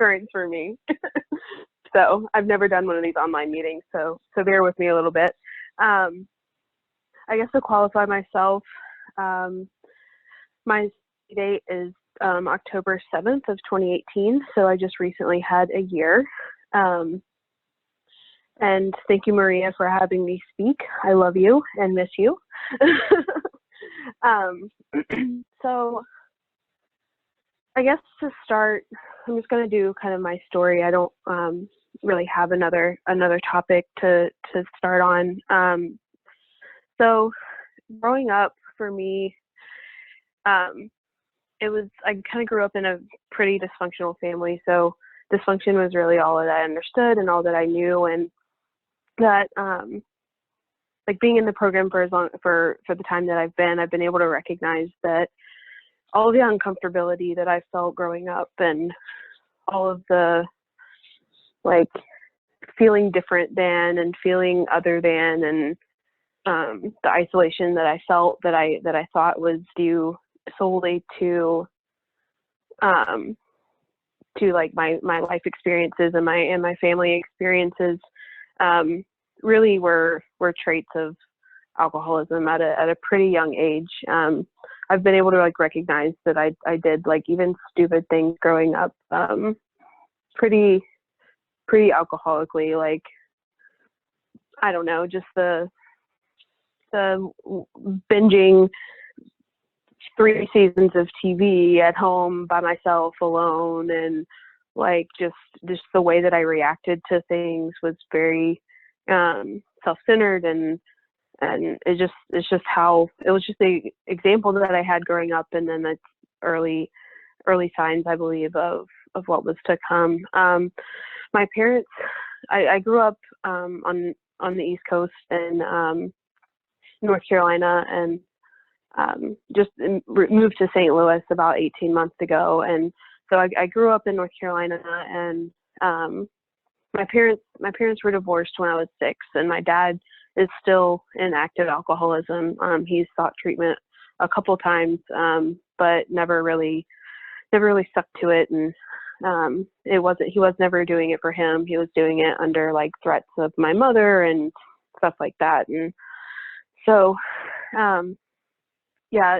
occurrence for me. So I've never done one of these online meetings, so bear with me a little bit. I guess to qualify myself, my date is October 7th of 2018, so I just recently had a year. And thank you, Maria, for having me speak. I love you and miss you. So I guess to start, I'm just going to do kind of my story. I don't really have another topic to start on. So growing up for me, I kind of grew up in a pretty dysfunctional family. So dysfunction was really all that I understood and all that I knew. And that, like being in the program for the time that I've been able to recognize that all the uncomfortability that I felt growing up and all of the like feeling different than and feeling other than and the isolation that I felt that I thought was due solely to like my life experiences and my family experiences really were traits of alcoholism at a pretty young age. I've been able to like recognize that I did like even stupid things growing up pretty alcoholically, like I don't know, just the binging 3 seasons of TV at home by myself alone, and like just the way that I reacted to things was very self-centered, and it's just how it was just the example that I had growing up, and then that's early signs, I believe, of what was to come. My parents, I grew up on the East Coast in North Carolina, and just moved to St. Louis about 18 months ago. And so I grew up in North Carolina, and my parents were divorced when I was 6, and my dad is still in active alcoholism. He's sought treatment a couple times, but never really stuck to it. And he was never doing it for him. He was doing it under like threats of my mother and stuff like that. And so, yeah,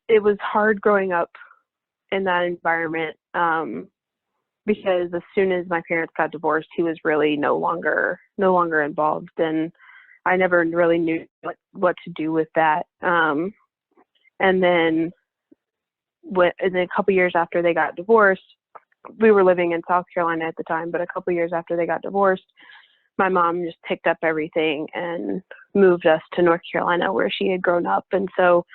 it was hard growing up in that environment, because as soon as my parents got divorced, he was really no longer involved, and I never really knew what to do with that. And then a couple years after they got divorced, we were living in South Carolina at the time, but a couple years after they got divorced, my mom just picked up everything and moved us to North Carolina, where she had grown up. And so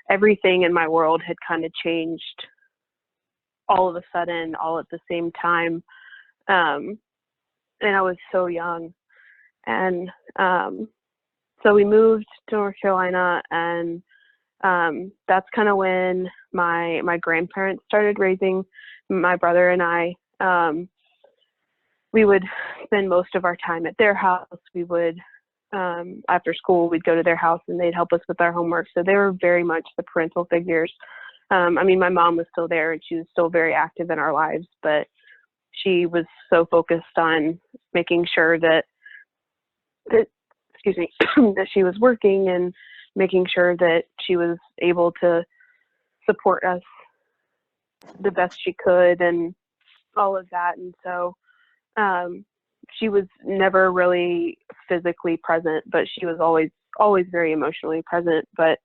everything in my world had kind of changed all of a sudden, all at the same time. And I was so young. And so we moved to North Carolina, and that's kind of when my grandparents started raising my brother and I. We would spend most of our time at their house. We would, after school, we'd go to their house and they'd help us with our homework. So they were very much the parental figures. I mean, my mom was still there and she was still very active in our lives, but she was so focused on making sure that excuse me, that she was working and making sure that she was able to support us the best she could and all of that. And so she was never really physically present, but she was always very emotionally present. But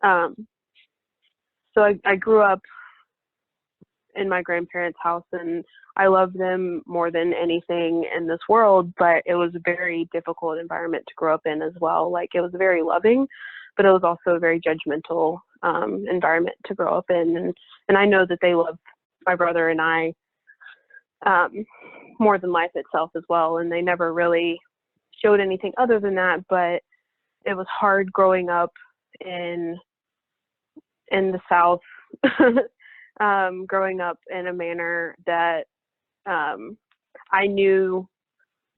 so I grew up in my grandparents' house, and I loved them more than anything in this world, but it was a very difficult environment to grow up in as well. Like, it was very loving, but it was also a very judgmental environment to grow up in. And I know that they loved my brother and I more than life itself as well, and they never really showed anything other than that. But it was hard growing up in the South, growing up in a manner that I knew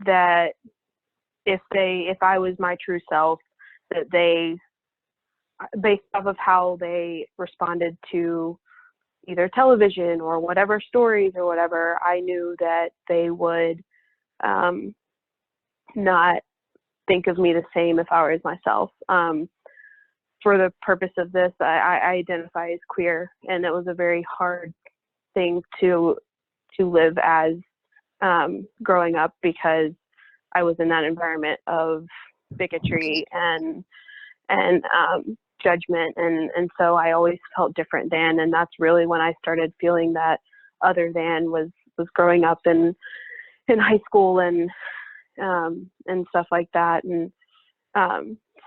that if I was my true self, that they, based off of how they responded to either television or whatever stories or whatever, I knew that they would not think of me the same if I was myself. For the purpose of this, I identify as queer, and it was a very hard thing to live as growing up, because I was in that environment of bigotry and judgment, and so I always felt different than, and that's really when I started feeling that other than was growing up in high school and stuff like that. And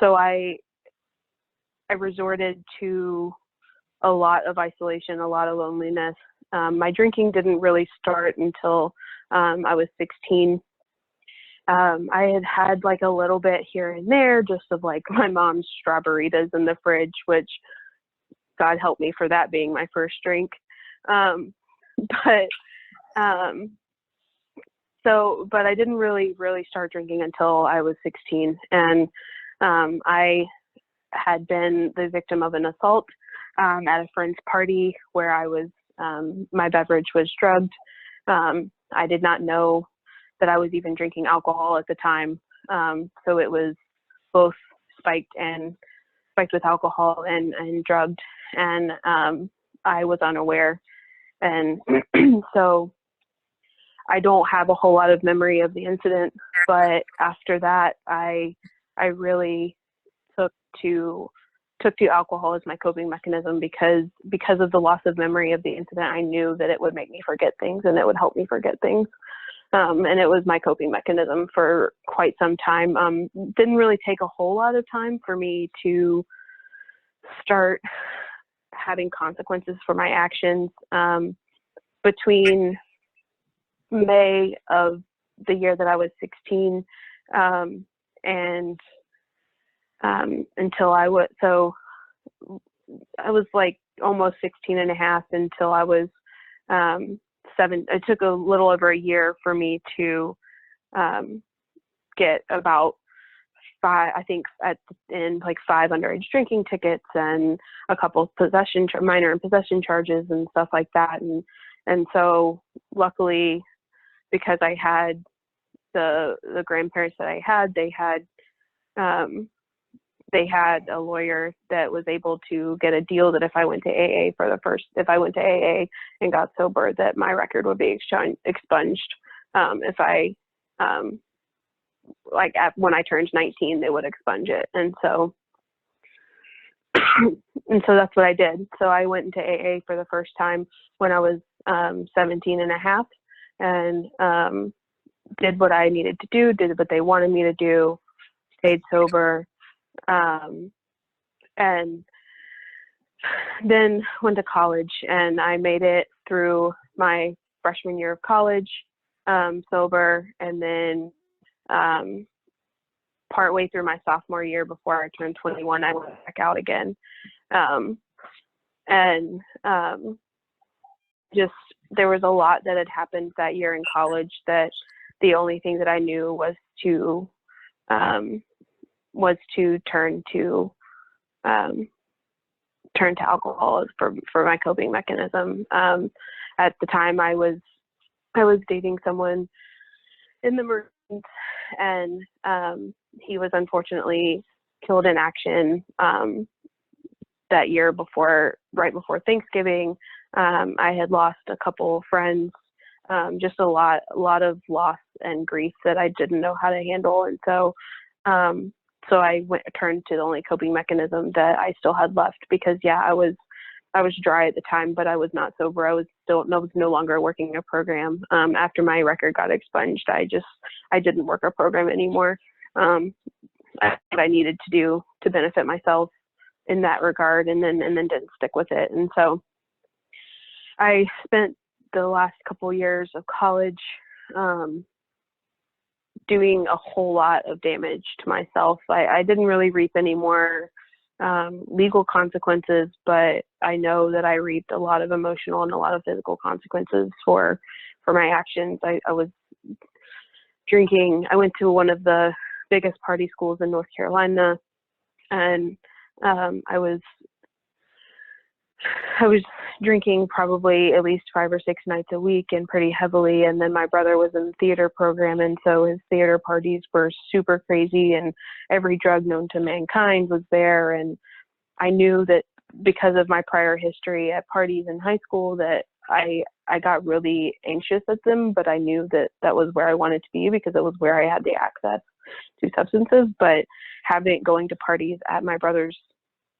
so I resorted to a lot of isolation, a lot of loneliness. My drinking didn't really start until I was 16. I had like a little bit here and there, just of like my mom's Strawberritas in the fridge, which God help me for that being my first drink. But I didn't really start drinking until I was 16. And I had been the victim of an assault at a friend's party where I was, my beverage was drugged. I did not know that I was even drinking alcohol at the time. So it was both spiked with alcohol and drugged. And I was unaware. And so I don't have a whole lot of memory of the incident, but after that, I really took to alcohol as my coping mechanism, because of the loss of memory of the incident. I knew that it would make me forget things, and it would help me forget things. And it was my coping mechanism for quite some time. Didn't really take a whole lot of time for me to start having consequences for my actions. Between May of the year that I was 16 and until I was like almost 16 and a half until I was 7. It took a little over a year for me to get about 5, I think in like 5 underage drinking tickets and a couple of minor possession charges and stuff like that. And so luckily, because I had the grandparents that I had, they had a lawyer that was able to get a deal that if I went to AA and got sober, that my record would be expunged. If I, when I turned 19, they would expunge it. And so that's what I did. So I went into AA for the first time when I was 17 and a half, and did what I needed to do, did what they wanted me to do, stayed sober. And then went to college, and I made it through my freshman year of college sober, and then partway through my sophomore year, before I turned 21, I went back out again. Just there was a lot that had happened that year in college that the only thing that I knew was to turn to alcohol for my coping mechanism. At the time, I was dating someone in the Marines, and he was unfortunately killed in action that year right before Thanksgiving. I had lost a couple friends, just a lot of loss and grief that I didn't know how to handle, and so I turned to the only coping mechanism that I still had left, because I was dry at the time, but I was not sober. I was no longer working a program. After my record got expunged, I didn't work a program anymore. What I needed to do to benefit myself in that regard, and then didn't stick with it. And so I spent the last couple years of college doing a whole lot of damage to myself. I didn't really reap any more legal consequences, but I know that I reaped a lot of emotional and a lot of physical consequences for my actions. I was drinking. I went to one of the biggest party schools in North Carolina, and I was I was drinking probably at least 5 or 6 nights a week and pretty heavily. And then my brother was in the theater program, and so his theater parties were super crazy, and every drug known to mankind was there. And I knew that because of my prior history at parties in high school that I got really anxious at them, but I knew that that was where I wanted to be because it was where I had the access to substances. But going to parties at my brother's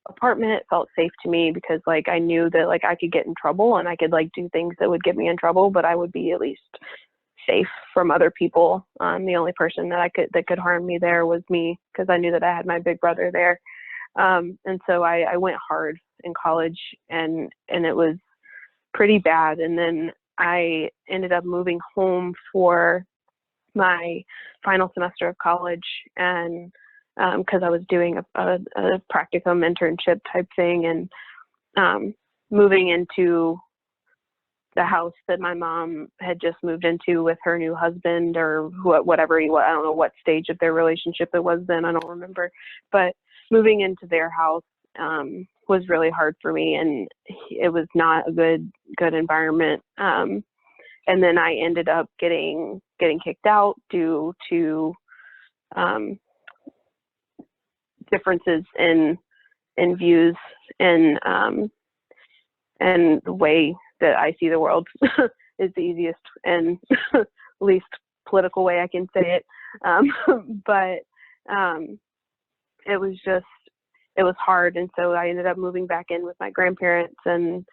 apartment felt safe to me because like I knew that like I could get in trouble and I could like do things that would get me in trouble, but I would be at least safe from other people. The only person that could harm me there was me, because I knew that I had my big brother there. And so I went hard in college, and it was pretty bad. And then I ended up moving home for my final semester of college, and because I was doing a practicum internship type thing, and moving into the house that my mom had just moved into with her new husband, or whatever he was. I don't know what stage of their relationship it was then. I don't remember. But moving into their house was really hard for me, and it was not a good environment. And then I ended up getting kicked out due to differences in views and the way that I see the world is the easiest and least political way I can say it. But it was hard. And so I ended up moving back in with my grandparents, and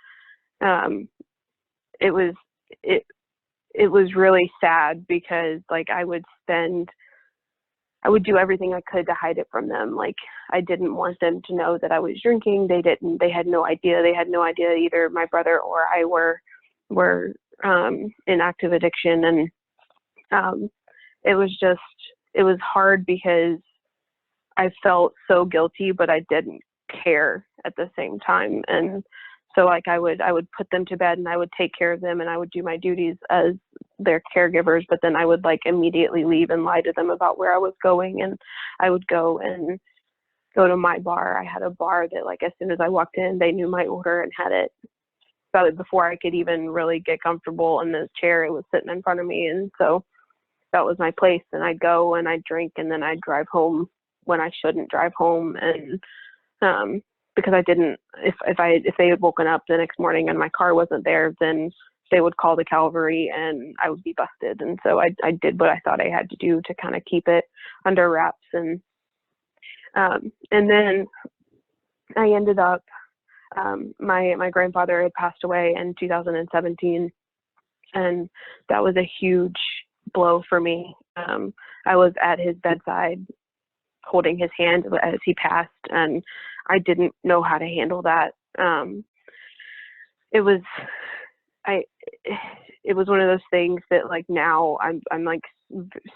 it was really sad because like I would do everything I could to hide it from them. Like I didn't want them to know that I was drinking. They had no idea. They had no idea either my brother or I were in active addiction. And it was hard because I felt so guilty, but I didn't care at the same time. And so like I would put them to bed and I would take care of them and I would do my duties as their caregivers, but then I would like immediately leave and lie to them about where I was going. And I would go to my bar. I had a bar that like as soon as I walked in, they knew my order and had it. So before I could even really get comfortable in the chair, it was sitting in front of me. And so that was my place. And I'd go and I'd drink, and then I'd drive home when I shouldn't drive home. And because I didn't, if they had woken up the next morning and my car wasn't there, then they would call the cavalry and I would be busted. And so I did what I thought I had to do to kind of keep it under wraps. And then I ended up, my grandfather had passed away in 2017, and that was a huge blow for me. I was at his bedside holding his hand as he passed, and I didn't know how to handle that. It was one of those things that like now I'm like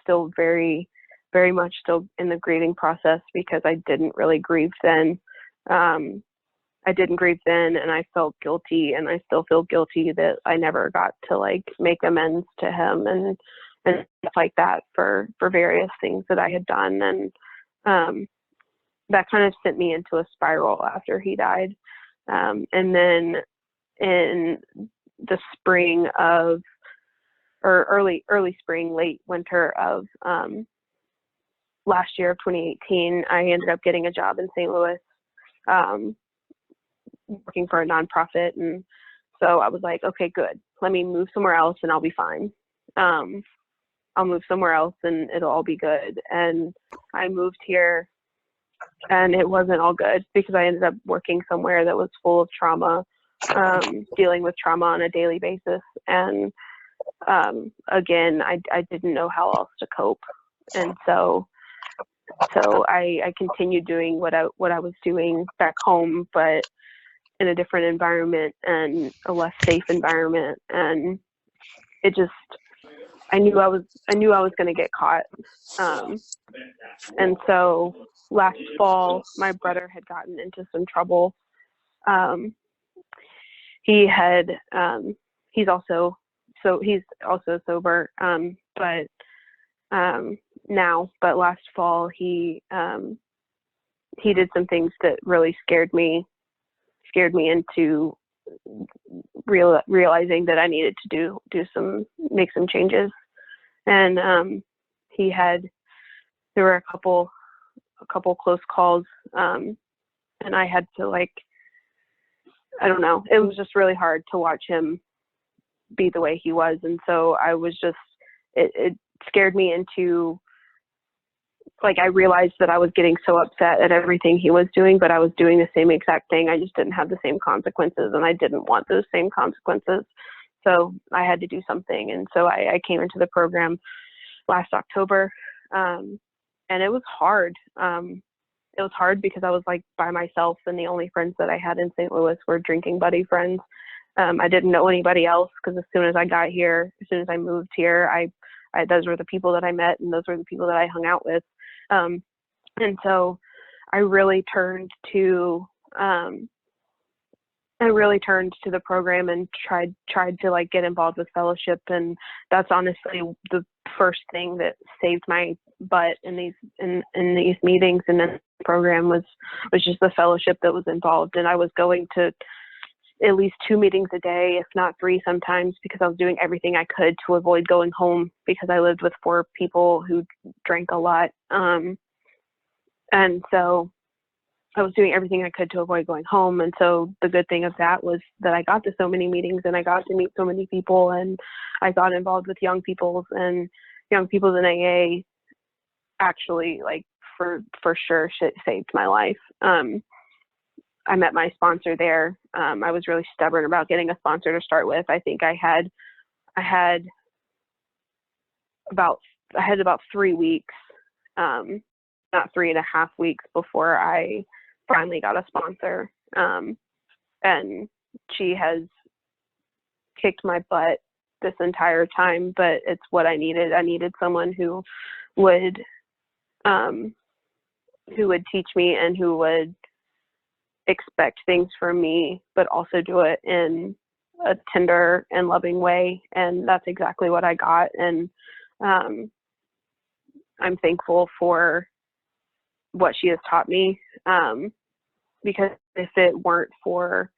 still very, very much still in the grieving process, because I didn't really grieve then. I didn't grieve then, and I felt guilty, and I still feel guilty that I never got to like make amends to him and stuff like that for various things that I had done. And that kind of sent me into a spiral after he died. And then in the spring of, or early spring, late winter of last year of 2018, I ended up getting a job in St. Louis, working for a nonprofit. And so I was like, okay, good. Let me move somewhere else and I'll be fine. I'll move somewhere else and it'll all be good. And I moved here, and it wasn't all good because I ended up working somewhere that was full of trauma, dealing with trauma on a daily basis. And again, I didn't know how else to cope. And so I continued doing what I was doing back home, but in a different environment and a less safe environment. And it just, I knew I was going to get caught. And so last fall, my brother had gotten into some trouble. He's also sober. But last fall he did some things that really scared me scared me into realizing that I needed to make some changes. And there were a couple close calls, and I had to, like, I don't know, it was just really hard to watch him be the way he was. And so I was just, it scared me into, like, I realized that I was getting so upset at everything he was doing, but I was doing the same exact thing. I just didn't have the same consequences, and I didn't want those same consequences. So I had to do something. And so I came into the program last October, and it was hard. It was hard because I was, like, by myself, and the only friends that I had in St. Louis were drinking buddy friends. I didn't know anybody else, because as soon as I got here, as soon as I moved here, those were the people that I met, and those were the people that I hung out with. And so I really turned to the program and tried to, like, get involved with fellowship. And that's honestly the first thing that saved my butt in these meetings and in the program was just the fellowship that was involved. And I was going to at least 2 meetings a day, if not 3 sometimes, because I was doing everything I could to avoid going home, because I lived with 4 people who drank a lot. And so I was doing everything I could to avoid going home. And so the good thing of that was that I got to so many meetings, and I got to meet so many people, and I got involved with young people's in AA actually, like, for sure saved my life. I met my sponsor there. I was really stubborn about getting a sponsor to start with. I think I had about 3 weeks, not 3.5 weeks, before I finally got a sponsor. And she has kicked my butt this entire time, but it's what I needed. I needed someone who would teach me, and who would expect things from me, but also do it in a tender and loving way. And that's exactly what I got. And I'm thankful for what she has taught me, because if it weren't for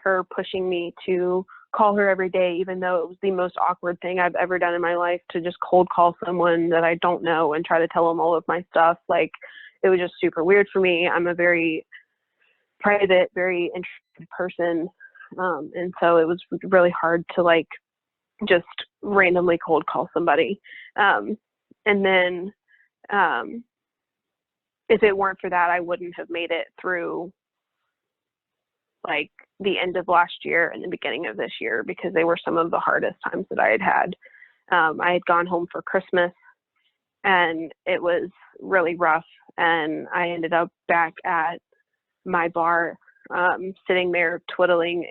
her pushing me to call her every day, even though it was the most awkward thing I've ever done in my life, to just cold call someone that I don't know and try to tell them all of my stuff, like, it was just super weird for me. I'm a very private, very introverted person, and so it was really hard to, like, just randomly cold call somebody. And then if it weren't for that, I wouldn't have made it through, like, the end of last year and the beginning of this year, because they were some of the hardest times that I had had. I had gone home for Christmas, and it was really rough, and I ended up back at my bar, sitting there twiddling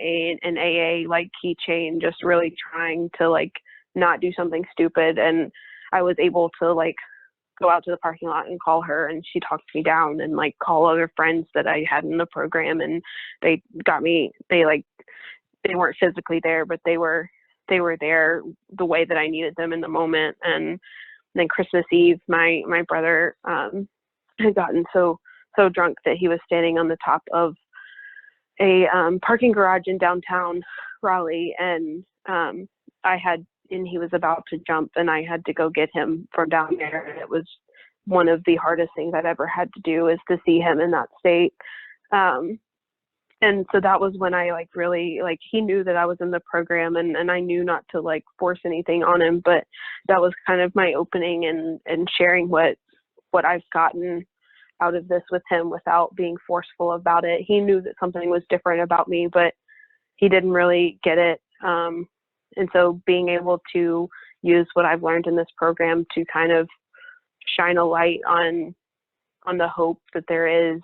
an AA, like, keychain, just really trying to, like, not do something stupid. And I was able to, like, go out to the parking lot and call her, and she talked me down, and, like, call other friends that I had in the program, and they weren't physically there, but they were there the way that I needed them in the moment. And then Christmas Eve, my brother had gotten so drunk that he was standing on the top of a parking garage in downtown Raleigh, and he was about to jump, and I had to go get him from down there. And it was one of the hardest things I've ever had to do, is to see him in that state. And so that was when I, like, really, like, he knew that I was in the program, and I knew not to, like, force anything on him, but that was kind of my opening and sharing what I've gotten out of this with him without being forceful about it. He knew that something was different about me, but he didn't really get it. And so being able to use what I've learned in this program to kind of shine a light on the hope that there is,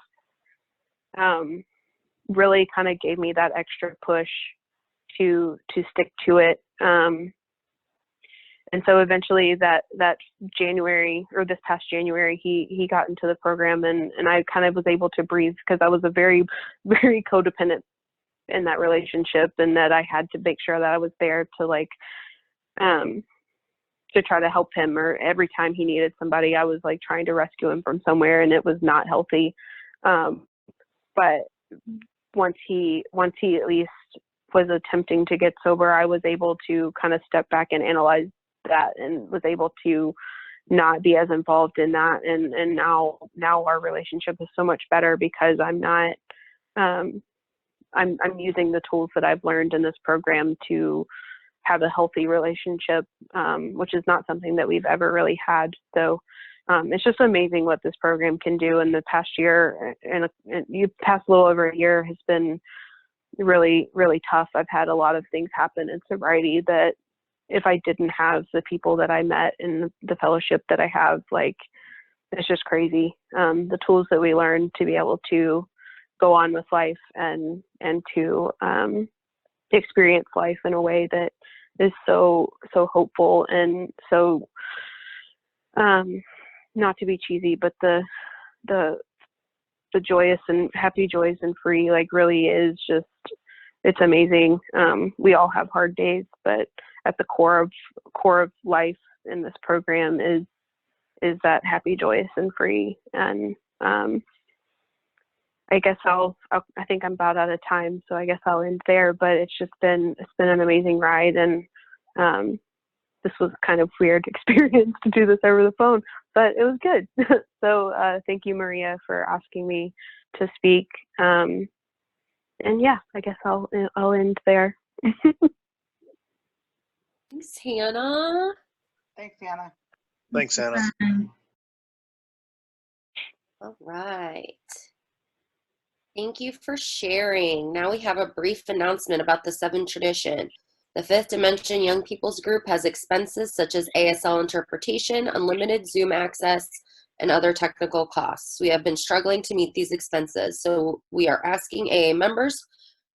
really kind of gave me that extra push to stick to it. And so eventually that January, or this past January, he got into the program, and I kind of was able to breathe, because I was a very, very codependent in that relationship, and that I had to make sure that I was there to, like, to try to help him, or every time he needed somebody, I was, like, trying to rescue him from somewhere, and it was not healthy. But once he at least was attempting to get sober, I was able to kind of step back and analyze that, and was able to not be as involved in that. And now our relationship is so much better because I'm not, I'm using the tools that I've learned in this program to have a healthy relationship, which is not something that we've ever really had. So it's just amazing what this program can do. In the past year, and you past a little over a year, has been really, really tough. I've had a lot of things happen in sobriety that if I didn't have the people that I met in the fellowship that I have, like, it's just crazy. The tools that we learn to be able to go on with life and to experience life in a way that is so hopeful, and so not to be cheesy, but the joyous and happy, joyous and free, like, really is just, it's amazing. We all have hard days, but at the core of life in this program is that happy, joyous and free. And I guess I think I'm about out of time, so I guess I'll end there. But it's been an amazing ride, and this was kind of weird experience to do this over the phone, but it was good. So thank you, Maria, for asking me to speak. And yeah, I guess I'll end there. Thanks, Hannah. Thanks, Hannah. Thanks, Hannah. All right. Thank you for sharing. Now we have a brief announcement about the 7 Tradition. The Fifth Dimension Young People's Group has expenses such as ASL interpretation, unlimited Zoom access, and other technical costs. We have been struggling to meet these expenses, so we are asking AA members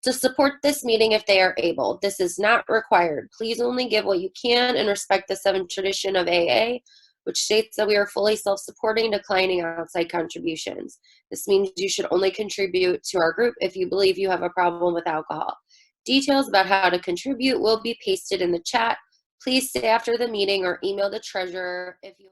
to support this meeting if they are able. This is not required. Please only give what you can and respect the 7th tradition of AA, which states that we are fully self-supporting, declining outside contributions. This means you should only contribute to our group if you believe you have a problem with alcohol. Details about how to contribute will be pasted in the chat. Please stay after the meeting or email the treasurer if you